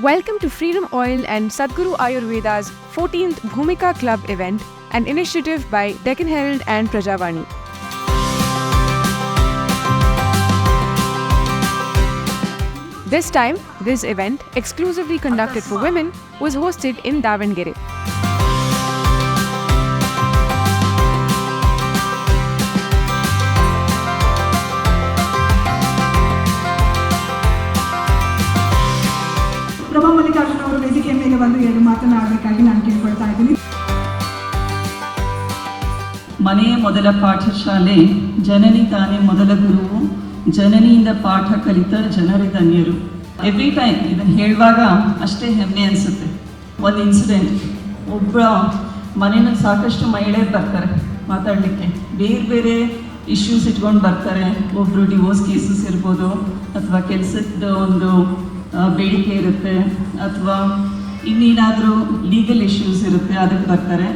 Welcome to Freedom Oil and Sadhguru Ayurveda's 14th Bhumika Club event, an initiative by Deccan Herald and Prajavani. This time, this event, exclusively conducted for women, was hosted in Davangere. Prabha Mallikarjun ಅವರು ವೇದಿಕೆ ಮೇಲೆ ಬಂದು ಎರಡು ಮಾತನಾಡಬೇಕಾಗಿ ನಾನು ಕೇಳ್ಕೊಳ್ತಾ ಇದ್ದೀನಿ. ಮನೆಯ ಮೊದಲ ಪಾಠಶಾಲೆ, ಜನನಿ ತಾನೇ ಮೊದಲ ಗುರುವು, ಜನನಿಯಿಂದ ಪಾಠ ಕಲಿತ ಜನರೇ ಧನ್ಯರು. ಎವ್ರಿ ಟೈಮ್ ಇದನ್ನು ಹೇಳುವಾಗ ಅಷ್ಟೇ ಹೆಮ್ಮೆ ಅನಿಸುತ್ತೆ. ಒಂದು ಇನ್ಸಿಡೆಂಟ್, ಒಬ್ಬ ಮನೆಯಲ್ಲಿ ಸಾಕಷ್ಟು ಮಹಿಳೆಯರು ಬರ್ತಾರೆ ಮಾತಾಡಲಿಕ್ಕೆ, ಬೇರೆ ಬೇರೆ ಇಶ್ಯೂಸ್ ಇಟ್ಕೊಂಡು ಬರ್ತಾರೆ. ಒಬ್ಬರು ಡಿವೋರ್ಸ್ ಕೇಸಸ್ ಇರ್ಬೋದು, ಅಥವಾ ಕೆಲಸದ ಒಂದು ಬೇಡಿಕೆ ಇರುತ್ತೆ, ಅಥವಾ ಇನ್ನೇನಾದರೂ ಲೀಗಲ್ ಇಶ್ಯೂಸ್ ಇರುತ್ತೆ, ಅದಕ್ಕೆ ಬರ್ತಾರೆ.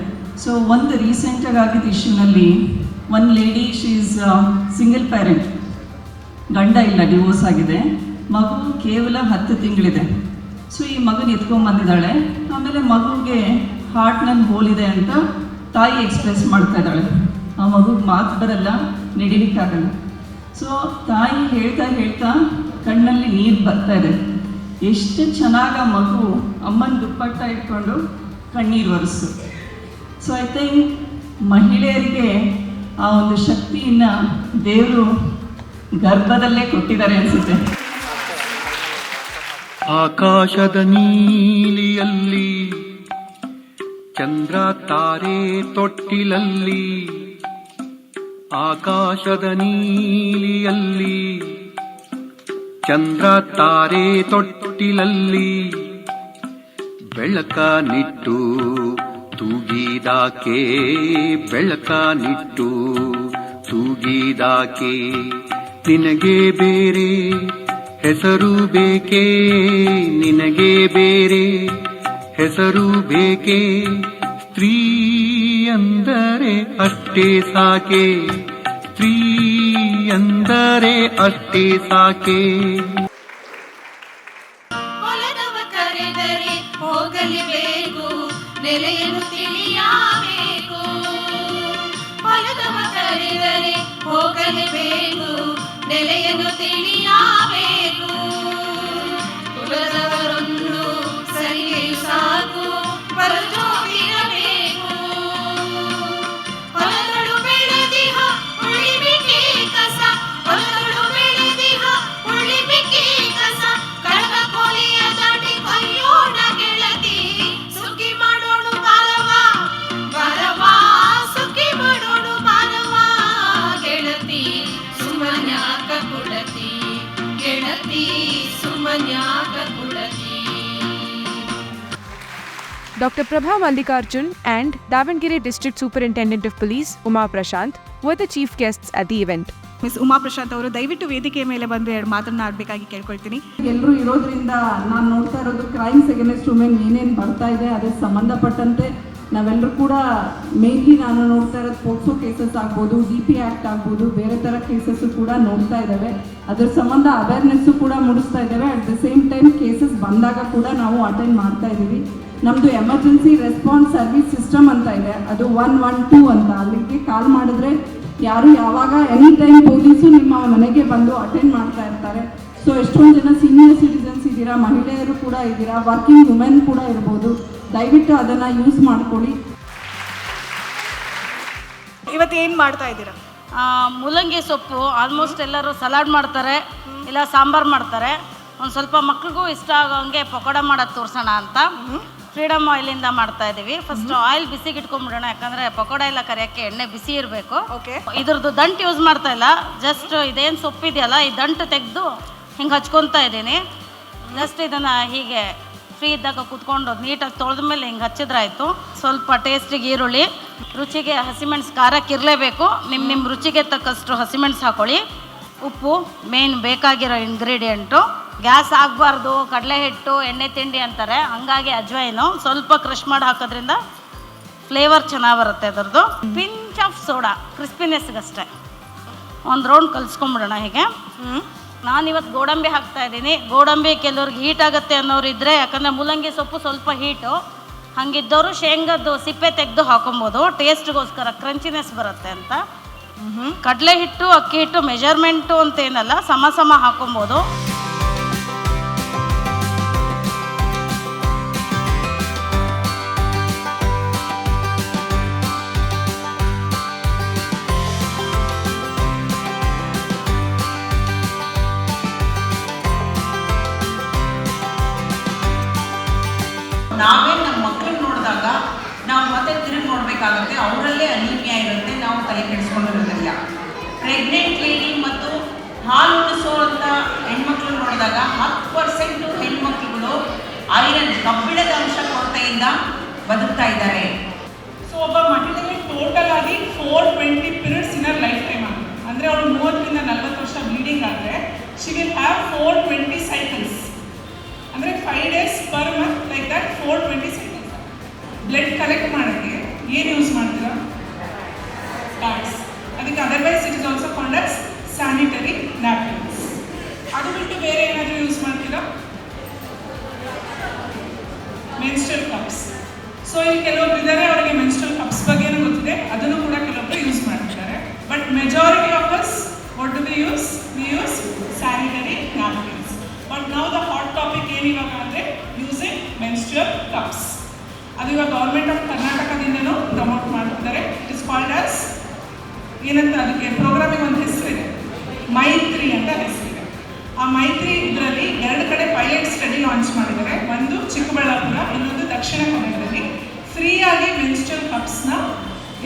ಸೊ ಒಂದು ರೀಸೆಂಟಾಗಿ ಆಗಿದ್ದ ಇಶ್ಯೂನಲ್ಲಿ ಒಂದು lady, she is single parent, ಗಂಡ ಇಲ್ಲ, ಡಿವೋರ್ಸ್ ಆಗಿದೆ, ಮಗು ಕೇವಲ 10 ತಿಂಗಳಿದೆ. ಸೊ ಈ ಮಗನ ಎತ್ಕೊಂಡ್ಬಂದಿದ್ದಾಳೆ. ಆಮೇಲೆ ಮಗುಗೆ ಹಾರ್ಟ್ನಲ್ಲಿ ಹೋಲಿದೆ ಅಂತ ತಾಯಿ ಎಕ್ಸ್ಪ್ರೆಸ್ ಮಾಡ್ತಾ ಇದ್ದಾಳೆ. ಆ ಮಗುಗೆ ಮಾತು ಬರಲ್ಲ, ನಡಿಲಿಕ್ಕಾಗಲ್ಲ. ಸೊ ತಾಯಿ ಹೇಳ್ತಾ ಹೇಳ್ತಾ ಕಣ್ಣಲ್ಲಿ ನೀರು ಬರ್ತಾ ಇದೆ. ಎಷ್ಟು ಚೆನ್ನಾಗಿ ಆ ಮಗು ಅಮ್ಮನ ದುಪ್ಪಟ್ಟ ಇಟ್ಕೊಂಡು ಕಣ್ಣೀರು ಒರೆಸು. ಸೊ ಐ ಥಿಂಕ್ ಮಹಿಳೆಯರಿಗೆ ಆ ಒಂದು ಶಕ್ತಿಯನ್ನು ದೇವರು ಗರ್ಭದಲ್ಲೇ ಕೊಟ್ಟಿದ್ದಾರೆ ಅನಿಸುತ್ತೆ. ಆಕಾಶದ ನೀಲಿಯಲ್ಲಿ ಚಂದ್ರ ತಾರೆ ತೊಟ್ಟಿಲಲ್ಲಿ, ಆಕಾಶದ ನೀಲಿಯಲ್ಲಿ ಚಂದ್ರ ತಾರೆ ತೊಟ್ಟಿಲಲ್ಲಿ, ಬೆಳಕ ನಿಟ್ಟು ತೂಗಿದಾಕೆ, ಬೆಳಕ ನಿಟ್ಟು ತೂಗಿದಾಕೆ, ನಿನಗೆ ಬೇರೆ ಹೆಸರು ಬೇಕೆ, ನಿನಗೆ ಬೇರೆ ಹೆಸರು ಬೇಕೆ, ಸ್ತ್ರೀ ಅಂದರೆ ಅಷ್ಟೇ ಸಾಕೆ, ಸ್ತ್ರೀ ಅಂದರೆ ಅಷ್ಟೇ ಸಾಕೆ. ಹೊಲದವ ಕರೆದರೆ ಹೋಗಲೇಬೇಕು, ನೆಲೆಯನ್ನು ತಿಳಿಯಬೇಕು. ಹೊಲದವ ಕರೆದರೆ ಹೋಗಲೇಬೇಕು, ನೆಲೆಯನ್ನು ತಿಳಿಯಬೇಕು. ಕುಲದವರೊಂದು ಸರಿಯೇ ಸಾಕು, ಪರಜೋಗಿರಬೇಕು. ಹೊಲದಳು ಬೆಳೆದಿಹ ಉಳಿಬಿಕೆ ಕಸ, ಹೊಲದಳು ಬೆಳೆದಿಹ ಉಳಿಬಿಕೆ ಕಸ, ಕಳೆದ ಕೋಲಿಯ ದಾಟಿ ಕೊಯ್ಯೋಣ ಗೆಳತಿ, ಸುಖಿ ಮಾಡೋಣ ಬಾರವ ಬಾರವ, ಸುಖಿ ಮಾಡೋಣ ಬಾರವ ಗೆಳತಿ, ಸುಮನ್ಯಾಕ ಕುಡತಿ ಗೆಳತಿ, ಸುಮನ್ಯಾಕ ಕುಡತಿ. Dr. Prabha Mallikarjun and Davangere District Superintendent of Police, Uma Prashant, were the chief guests at the event. Miss Uma Prashanth ಅವರು ದಯವಿಟ್ಟು ವೇದಿಕೆ ಮೇಲೆ ಬಂದು ಎರಡು ಮಾತನಾಡಬೇಕಾಗಿ ಕೇಳ್ಕೊಳ್ತೀನಿ. ಎಲ್ಲರೂ ಇರೋದ್ರಿಂದ ನಾನು ನೋಡ್ತಾ ಇರೋದು ಕ್ರೈಮ್ಸ್ ಅಗೇನ್ಸ್ಟ್ ವುಮೆನ್ ಏನೇನು ಬರ್ತಾ ಇದೆ, ಅದಕ್ಕೆ ಸಂಬಂಧಪಟ್ಟಂತೆ ನಾವೆಲ್ಲರೂ ಕೂಡ ಮೇನ್ಲಿ ನಾನು ನೋಡ್ತಾ ಇರೋದು ಪೋಕ್ಸೋ ಕೇಸಸ್ ಆಗ್ಬೋದು, DP ಆ್ಯಕ್ಟ್ ಆಗ್ಬೋದು, ಬೇರೆ ಥರ ಕೇಸಸ್ಸು ಕೂಡ ನೋಡ್ತಾ ಇದ್ದಾವೆ. ಅದರ ಸಂಬಂಧ ಅವೇರ್ನೆಸ್ಸು ಕೂಡ ಮೂಡಿಸ್ತಾ ಇದ್ದಾವೆ. At the same time cases ಬಂದಾಗ ಕೂಡ ನಾವು ಅಟೆಂಡ್ ಮಾಡ್ತಾ ಇದ್ದೀವಿ. ನಮ್ಮದು ಎಮರ್ಜೆನ್ಸಿ ರೆಸ್ಪಾನ್ಸ್ ಸರ್ವಿಸ್ ಸಿಸ್ಟಮ್ ಅಂತ ಇದೆ, ಅದು 112 ಅಂತ. ಅಲ್ಲಿಗೆ ಕಾಲ್ ಮಾಡಿದ್ರೆ ಯಾರು ಯಾವಾಗ ಎನಿ ಟೈಮ್ ಪೊಲೀಸು ನಿಮ್ಮ ಮನೆಗೆ ಬಂದು ಅಟೆಂಡ್ ಮಾಡ್ತಾ ಇರ್ತಾರೆ. ಸೊ ಎಷ್ಟೊಂದು ಜನ ಸೀನಿಯರ್ ಸಿಟಿಸನ್ಸ್ ಇದ್ದೀರಾ, ಮಹಿಳೆಯರು ಕೂಡ ಇದ್ದೀರಾ, ವರ್ಕಿಂಗ್ ವುಮೆನ್ ಕೂಡ ಇರ್ಬೋದು. ದಯವಿಟ್ಟು ಅದನ್ನು ಯೂಸ್ ಮಾಡ್ಕೊಳ್ಳಿ. ಇವತ್ತು ಏನು ಮಾಡ್ತಾ ಇದ್ದೀರಾ? ಮೂಲಂಗಿ ಸೊಪ್ಪು ಆಲ್ಮೋಸ್ಟ್ ಎಲ್ಲರೂ ಸಲಾಡ್ ಮಾಡ್ತಾರೆ, ಇಲ್ಲ ಸಾಂಬಾರು ಮಾಡ್ತಾರೆ. ಒಂದು ಸ್ವಲ್ಪ ಮಕ್ಳಿಗೂ ಇಷ್ಟ ಆಗೋಂಗೆ ಪಕೋಡ ಮಾಡೋದು ತೋರಿಸೋಣ ಅಂತ ಫ್ರೀಡಮ್ ಆಯಿಲಿಂದ ಮಾಡ್ತಾ ಇದ್ದೀವಿ. ಫಸ್ಟ್ ಆಯಿಲ್ ಬಿಸಿಗೆ ಇಟ್ಕೊಂಡ್ಬಿಡೋಣ, ಯಾಕಂದರೆ ಪಕೋಡ ಎಲ್ಲ ಕರಿಯೋಕ್ಕೆ ಎಣ್ಣೆ ಬಿಸಿ ಇರಬೇಕು. ಇದ್ರದ್ದು ದಂಟು ಯೂಸ್ ಮಾಡ್ತಾ ಇಲ್ಲ, ಜಸ್ಟ್ ಇದೇನು ಸೊಪ್ಪಿದೆಯಲ್ಲ ಈ ದಂಟು ತೆಗೆದು ಹಿಂಗೆ ಹಚ್ಕೊತಾ ಇದ್ದೀನಿ. ಜಸ್ಟ್ ಇದನ್ನು ಹೀಗೆ ಫ್ರೀ ಇದ್ದಾಗ ಕೂತ್ಕೊಂಡು ನೀಟಾಗಿ ತೊಳೆದ ಮೇಲೆ ಹಿಂಗೆ ಹಚ್ಚಿದ್ರಾಯ್ತು. ಸ್ವಲ್ಪ ಟೇಸ್ಟಿಗೆ ಈರುಳ್ಳಿ, ರುಚಿಗೆ ಹಸಿಮೆಣಸು, ಖಾರಕ್ಕೆ ಇರಲೇಬೇಕು, ನಿಮ್ಮ ರುಚಿಗೆ ತಕ್ಕಷ್ಟು ಹಸಿಮೆಣಸು ಹಾಕೊಳ್ಳಿ. ಉಪ್ಪು ಮೇನ್ ಬೇಕಾಗಿರೋ ಇಂಗ್ರೀಡಿಯೆಂಟು. ಗ್ಯಾಸ್ ಆಗಬಾರ್ದು, ಕಡಲೆ ಹಿಟ್ಟು ಎಣ್ಣೆ ತಿಂಡಿ ಅಂತಾರೆ, ಹಂಗಾಗಿ ಅಜ್ವೈನು ಸ್ವಲ್ಪ ಕ್ರಷ್ ಮಾಡಿ ಹಾಕೋದ್ರಿಂದ ಫ್ಲೇವರ್ ಚೆನ್ನಾಗಿ ಬರುತ್ತೆ ಅದರದ್ದು. ಪಿಂಚ್ ಆಫ್ ಸೋಡಾ ಕ್ರಿಸ್ಪಿನೆಸ್ಗಷ್ಟೇ. ಒಂದು ರೌಂಡ್ ಕಲಿಸ್ಕೊಂಬಿಡೋಣ ಹೀಗೆ. ನಾನಿವತ್ತು ಗೋಡಂಬಿ ಹಾಕ್ತಾ ಇದ್ದೀನಿ. ಗೋಡಂಬಿ ಕೆಲವ್ರಿಗೆ ಹೀಟ್ ಆಗುತ್ತೆ ಅನ್ನೋರು ಇದ್ದರೆ, ಯಾಕಂದರೆ ಮೂಲಂಗಿ ಸೊಪ್ಪು ಸ್ವಲ್ಪ ಹೀಟು, ಹಾಗಿದ್ದವರು ಶೇಂಗದ್ದು ಸಿಪ್ಪೆ ತೆಗೆದು ಹಾಕೊಬೋದು, ಟೇಸ್ಟ್ಗೋಸ್ಕರ ಕ್ರಂಚಿನೆಸ್ ಬರುತ್ತೆ ಅಂತ. ಕಡಲೆ ಹಿಟ್ಟು ಅಕ್ಕಿ ಹಿಟ್ಟು ಮೆಜರ್ಮೆಂಟು ಅಂತೇನಲ್ಲ, ಸಮ ಸಮ ಹಾಕೊಬೋದು. ನಾವೇ ನಮ್ಮ ಮಕ್ಕಳನ್ನ ನೋಡಿದಾಗ ನಾವು ಮತ್ತೆ ತಿರುಗಿ ನೋಡಬೇಕಾಗುತ್ತೆ, ಅವರಲ್ಲೇ ಅನೀಮಿಯಾ ಇರುತ್ತೆ, ನಾವು ತಲೆ ಕೆಡಿಸ್ಕೊಂಡಿರೋದಿಲ್ಲ. ಪ್ರೆಗ್ನೆಂಟ್ ಲೇಡಿ ಮತ್ತು ಹಾಲು ಉಣಿಸೋವಂಥ ಹೆಣ್ಮಕ್ಳು ನೋಡಿದಾಗ 10% ಹೆಣ್ಮಕ್ಳುಗಳು ಐರನ್ ಕಬ್ಬಿಣದ ಅಂಶ ಕೊರತೆಯಿಂದ ಬದುಕ್ತಾ ಇದ್ದಾರೆ. ಸೊ ಒಬ್ಬ ಮಹಿಳೆಗೆ ಟೋಟಲ್ ಆಗಿ 420 periods in our life time ಆಗುತ್ತೆ. ಅಂದರೆ ಅವಳು 30ರಿಂದ 40 ವರ್ಷ ಬ್ಲೀಡಿಂಗ್ ಆದರೆ ಶಿ ವಿಲ್ ಹ್ಯಾವ್ 420 ಸೈಕಲ್ಸ್. ಅಂದರೆ 5 days per month like that 420 cycles. Blood collect ಮಾಡೋಕ್ಕೆ ಏನು ಯೂಸ್ ಮಾಡ್ತೀರಾ? ಪ್ಯಾಡ್ಸ್. ಅದಕ್ಕೆ otherwise it is also called as sanitary napkins. ಅದು ಬಿಟ್ಟು ಬೇರೆ ಏನಾದರೂ ಯೂಸ್ ಮಾಡ್ತೀರಾ? Menstrual cups. ಸೊ ಇಲ್ಲಿ ಕೆಲವೊಬ್ರು ಇದ್ದಾರೆ, ಅವರಿಗೆ ಮೆನ್ಸ್ಟ್ರಲ್ ಕಪ್ಸ್ ಬಗ್ಗೆನೂ ಗೊತ್ತಿದೆ, ಅದನ್ನು ಕೂಡ ಕೆಲವೊಬ್ಬರು ಯೂಸ್ ಮಾಡ್ತಿದ್ದಾರೆ. But majority of us what do we use sanitary napkins. But ನಾವು ದ ಹಾಟ್ ಟಾಪಿಕ್ ಏನಿವಾಗ ಅಂದರೆ ಯೂಸಿಂಗ್ ಮೆನ್ಸ್ಟ್ರಲ್ ಕಪ್ಸ್. ಅದು ಇವಾಗ ಗೌರ್ಮೆಂಟ್ ಆಫ್ ಕರ್ನಾಟಕದಿಂದನೂ ಪ್ರಮೋಟ್ ಮಾಡ್ತಿದ್ದಾರೆ. ಇಟ್ ಇಸ್ ಕಾಲ್ಡ್ ಆಸ್ ಏನಂತ, ಅದಕ್ಕೆ ಪ್ರೋಗ್ರಾಮಿಗೆ ಒಂದು ಹೆಸರಿದೆ, ಮೈತ್ರಿ ಅಂತ ಹೆಸರಿದೆ. ಆ ಮೈತ್ರಿ ಇದರಲ್ಲಿ 2 ಕಡೆ ಪೈಲಟ್ ಸ್ಟಡಿ ಲಾಂಚ್ ಮಾಡಿದ್ದಾರೆ. ಒಂದು ಚಿಕ್ಕಬಳ್ಳಾಪುರ, ಇನ್ನೊಂದು ದಕ್ಷಿಣ ಕನ್ನಡದಲ್ಲಿ. ಫ್ರೀಯಾಗಿ ಮೆನ್ಸ್ಟ್ರಲ್ ಕಪ್ಸ್ನ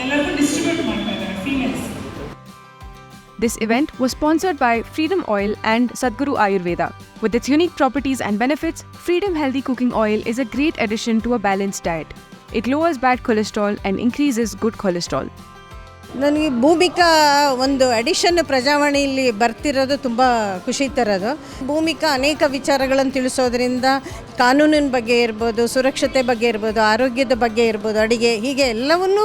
ಎಲ್ಲರಿಗೂ ಡಿಸ್ಟ್ರಿಬ್ಯೂಟ್ ಮಾಡ್ತಾ ಇದ್ದಾರೆ females. This event was sponsored by Freedom Oil and Sadhguru Ayurveda. With its unique properties and benefits, Freedom Healthy Cooking Oil is a great addition to a balanced diet. It lowers bad cholesterol and increases good cholesterol. ನನಗೆ ಭೂಮಿಕಾ ಒಂದು addition ಪ್ರಜಾವಾಣಿಯಲ್ಲಿ ಬರ್ತಿರೋದು ತುಂಬ ಖುಷಿ ತರೋದು. ಭೂಮಿಕಾ ಅನೇಕ ವಿಚಾರಗಳನ್ನು ತಿಳಿಸೋದ್ರಿಂದ ಕಾನೂನಿನ ಬಗ್ಗೆ ಇರ್ಬೋದು, ಸುರಕ್ಷತೆ ಬಗ್ಗೆ ಇರ್ಬೋದು, ಆರೋಗ್ಯದ ಬಗ್ಗೆ ಇರ್ಬೋದು, ಅಡಿಗೆ, ಹೀಗೆ ಎಲ್ಲವನ್ನೂ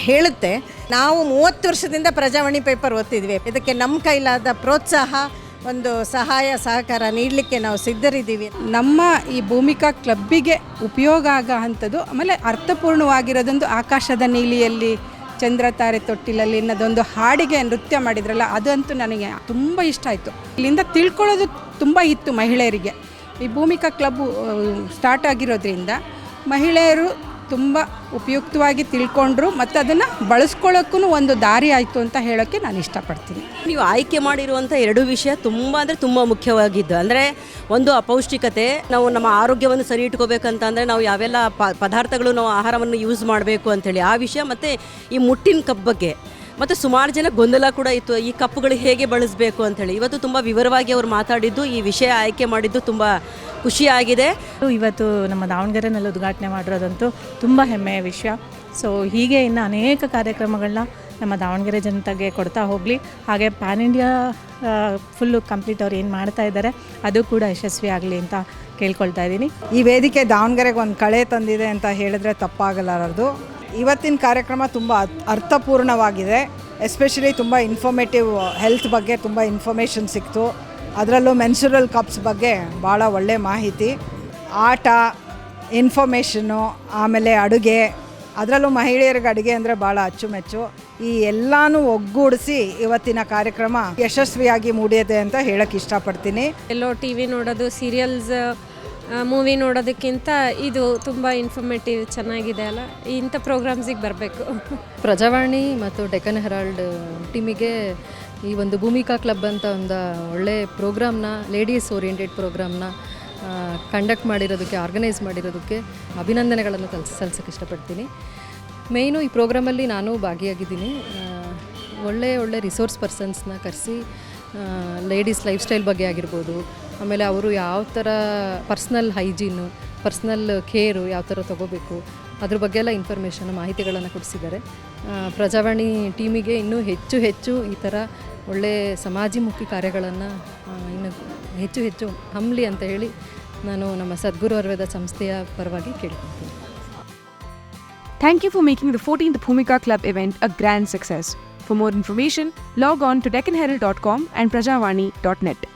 ಹೇಳುತ್ತೆ. ನಾವು 30 ವರ್ಷದಿಂದ ಪ್ರಜಾವಾಣಿ ಪೇಪರ್ ಓದ್ತಿದ್ವಿ. ಇದಕ್ಕೆ ನಮ್ಮ ಕೈಲಾದ ಪ್ರೋತ್ಸಾಹ, ಒಂದು ಸಹಾಯ ಸಹಕಾರ ನೀಡಲಿಕ್ಕೆ ನಾವು ಸಿದ್ಧರಿದ್ದೀವಿ. ನಮ್ಮ ಈ ಭೂಮಿಕಾ ಕ್ಲಬ್ಬಿಗೆ ಉಪಯೋಗ ಆಗೋ ಅಂಥದ್ದು, ಆಮೇಲೆ ಅರ್ಥಪೂರ್ಣವಾಗಿರೋದೊಂದು ಆಕಾಶದ ನೀಲಿಯಲ್ಲಿ ಚಂದ್ರ ತಾರೆ ತೊಟ್ಟಿಲಲ್ಲಿ ಅನ್ನೋದೊಂದು ಹಾಡಿಗೆ ನೃತ್ಯ ಮಾಡಿದ್ರಲ್ಲ, ಅದಂತೂ ನನಗೆ ತುಂಬ ಇಷ್ಟ ಆಯಿತು. ಇಲ್ಲಿಂದ ತಿಳ್ಕೊಳ್ಳೋದು ತುಂಬ ಇತ್ತು ಮಹಿಳೆಯರಿಗೆ. ಈ ಭೂಮಿಕಾ ಕ್ಲಬ್ಬು ಸ್ಟಾರ್ಟ್ ಆಗಿರೋದ್ರಿಂದ ಮಹಿಳೆಯರು ತುಂಬ ಉಪಯುಕ್ತವಾಗಿ ತಿಳ್ಕೊಂಡ್ರು ಮತ್ತು ಅದನ್ನು ಬಳಸ್ಕೊಳ್ಳೋಕ್ಕೂ ಒಂದು ದಾರಿ ಆಯಿತು ಅಂತ ಹೇಳೋಕ್ಕೆ ನಾನು ಇಷ್ಟಪಡ್ತೀನಿ. ನೀವು ಆಯ್ಕೆ ಮಾಡಿರುವಂಥ 2 ವಿಷಯ ತುಂಬ ಅಂದರೆ ತುಂಬ ಮುಖ್ಯವಾಗಿದ್ದು. ಅಂದರೆ ಒಂದು ಅಪೌಷ್ಟಿಕತೆ, ನಾವು ನಮ್ಮ ಆರೋಗ್ಯವನ್ನು ಸರಿ ಇಟ್ಕೋಬೇಕಂತ ಅಂದರೆ ನಾವು ಯಾವೆಲ್ಲ ಪದಾರ್ಥಗಳು ನಾವು ಆಹಾರವನ್ನು ಯೂಸ್ ಮಾಡಬೇಕು ಅಂಥೇಳಿ ಆ ವಿಷಯ, ಮತ್ತು ಈ ಮುಟ್ಟಿನ ಕಪ್ ಬಗ್ಗೆ. ಮತ್ತು ಸುಮಾರು ಜನ ಗೊಂದಲ ಕೂಡ ಇತ್ತು, ಈ ಕಪ್ಪುಗಳು ಹೇಗೆ ಬಳಸಬೇಕು ಅಂಥೇಳಿ. ಇವತ್ತು ತುಂಬ ವಿವರವಾಗಿ ಅವರು ಮಾತಾಡಿದ್ದು, ಈ ವಿಷಯ ಆಯ್ಕೆ ಮಾಡಿದ್ದು ತುಂಬ ಖುಷಿಯಾಗಿದೆ. ಇವತ್ತು ನಮ್ಮ ದಾವಣಗೆರೆನಲ್ಲಿ ಉದ್ಘಾಟನೆ ಮಾಡಿರೋದಂತೂ ತುಂಬ ಹೆಮ್ಮೆಯ ವಿಷಯ. ಸೊ ಹೀಗೆ ಇನ್ನು ಅನೇಕ ಕಾರ್ಯಕ್ರಮಗಳನ್ನ ನಮ್ಮ ದಾವಣಗೆರೆ ಜನತೆಗೆ ಕೊಡ್ತಾ ಹೋಗಲಿ. ಹಾಗೆ ಪ್ಯಾನ್ ಇಂಡಿಯಾ ಫುಲ್ಲು ಕಂಪ್ಲೀಟ್ ಅವ್ರು ಏನು ಮಾಡ್ತಾ ಇದ್ದಾರೆ ಅದು ಕೂಡ ಯಶಸ್ವಿ ಆಗಲಿ ಅಂತ ಕೇಳ್ಕೊಳ್ತಾ ಇದ್ದೀನಿ. ಈ ವೇದಿಕೆ ದಾವಣಗೆರೆಗೆ ಒಂದು ಕಳೆ ತಂದಿದೆ ಅಂತ ಹೇಳಿದ್ರೆ ತಪ್ಪಾಗಲಾರದು. ಇವತ್ತಿನ ಕಾರ್ಯಕ್ರಮ ತುಂಬ ಅರ್ಥಪೂರ್ಣವಾಗಿದೆ. ಎಸ್ಪೆಷಲಿ ತುಂಬ ಇನ್ಫಾರ್ಮೇಟಿವ್, ಹೆಲ್ತ್ ಬಗ್ಗೆ ತುಂಬ ಇನ್ಫಾರ್ಮೇಷನ್ ಸಿಕ್ತು. ಅದರಲ್ಲೂ ಮೆನ್ಸುರಲ್ ಕಪ್ಸ್ ಬಗ್ಗೆ ಭಾಳ ಒಳ್ಳೆ ಮಾಹಿತಿ, ಆಟ, ಇನ್ಫಾರ್ಮೇಷನ್ನು, ಆಮೇಲೆ ಅಡುಗೆ, ಅದರಲ್ಲೂ ಮಹಿಳೆಯರಿಗೆ ಅಡುಗೆ ಅಂದರೆ ಭಾಳ ಅಚ್ಚುಮೆಚ್ಚು. ಈ ಎಲ್ಲನೂ ಒಗ್ಗೂಡಿಸಿ ಇವತ್ತಿನ ಕಾರ್ಯಕ್ರಮ ಯಶಸ್ವಿಯಾಗಿ ಮೂಡಿದೆ ಅಂತ ಹೇಳಕ್ಕೆ ಇಷ್ಟಪಡ್ತೀನಿ. ಎಲ್ಲೋ ಟಿ ವಿ ನೋಡೋದು, ಸೀರಿಯಲ್ಸ್, ಮೂವಿ ನೋಡೋದಕ್ಕಿಂತ ಇದು ತುಂಬ ಇನ್ಫಾರ್ಮೇಟಿವ್, ಚೆನ್ನಾಗಿದೆ ಅಲ್ಲ, ಇಂಥ ಪ್ರೋಗ್ರಾಮ್ಸಿಗೆ ಬರಬೇಕು. ಪ್ರಜಾವಾಣಿ ಮತ್ತು ಡೆಕ್ಕನ್ ಹೆರಾಲ್ಡ್ ಟೀಮಿಗೆ ಈ ಒಂದು ಭೂಮಿಕಾ ಕ್ಲಬ್ ಅಂತ ಒಂದು ಒಳ್ಳೆ ಪ್ರೋಗ್ರಾಮ್ನ, ಲೇಡೀಸ್ ಓರಿಯೆಂಟೆಡ್ ಪ್ರೋಗ್ರಾಮ್ನ ಕಂಡಕ್ಟ್ ಮಾಡಿರೋದಕ್ಕೆ, ಆರ್ಗನೈಸ್ ಮಾಡಿರೋದಕ್ಕೆ ಅಭಿನಂದನೆಗಳನ್ನು ಸಲ್ಲಿಸೋಕ್ಕೆ ಇಷ್ಟಪಡ್ತೀನಿ. ಮೇಯ್ನು ಈ ಪ್ರೋಗ್ರಾಮಲ್ಲಿ ನಾನು ಭಾಗಿಯಾಗಿದ್ದೀನಿ. ಒಳ್ಳೆ ರಿಸೋರ್ಸ್ ಪರ್ಸನ್ಸ್ನ ಕರೆಸಿ ಲೇಡೀಸ್ ಲೈಫ್ ಸ್ಟೈಲ್ ಬಗ್ಗೆ ಆಗಿರ್ಬೋದು, ಆಮೇಲೆ ಅವರು ಯಾವ ಥರ ಪರ್ಸ್ನಲ್ ಹೈಜೀನು, ಪರ್ಸ್ನಲ್ ಕೇರು ಯಾವ ಥರ ತೊಗೋಬೇಕು ಅದ್ರ ಬಗ್ಗೆ ಎಲ್ಲ ಇನ್ಫಾರ್ಮೇಷನ್, ಮಾಹಿತಿಗಳನ್ನು ಕೊಡಿಸಿದ್ದಾರೆ. ಪ್ರಜಾವಾಣಿ ಟೀಮಿಗೆ ಇನ್ನೂ ಹೆಚ್ಚು ಈ ಥರ ಒಳ್ಳೆ ಸಮಾಜಮುಖಿ ಕಾರ್ಯಗಳನ್ನು ಇನ್ನು ಹೆಚ್ಚು ಹಮ್ಮಲಿ ಅಂತ ಹೇಳಿ ನಾನು ನಮ್ಮ ಸದ್ಗುರು ಆಯುರ್ವೇದ ಸಂಸ್ಥೆಯ ಪರವಾಗಿ ಕೇಳ್ಕೊಳ್ತೀನಿ. Thank you for making the 14th Bhumika Club event a grand success. For more information, log on to deccanherald.com and prajavani.net.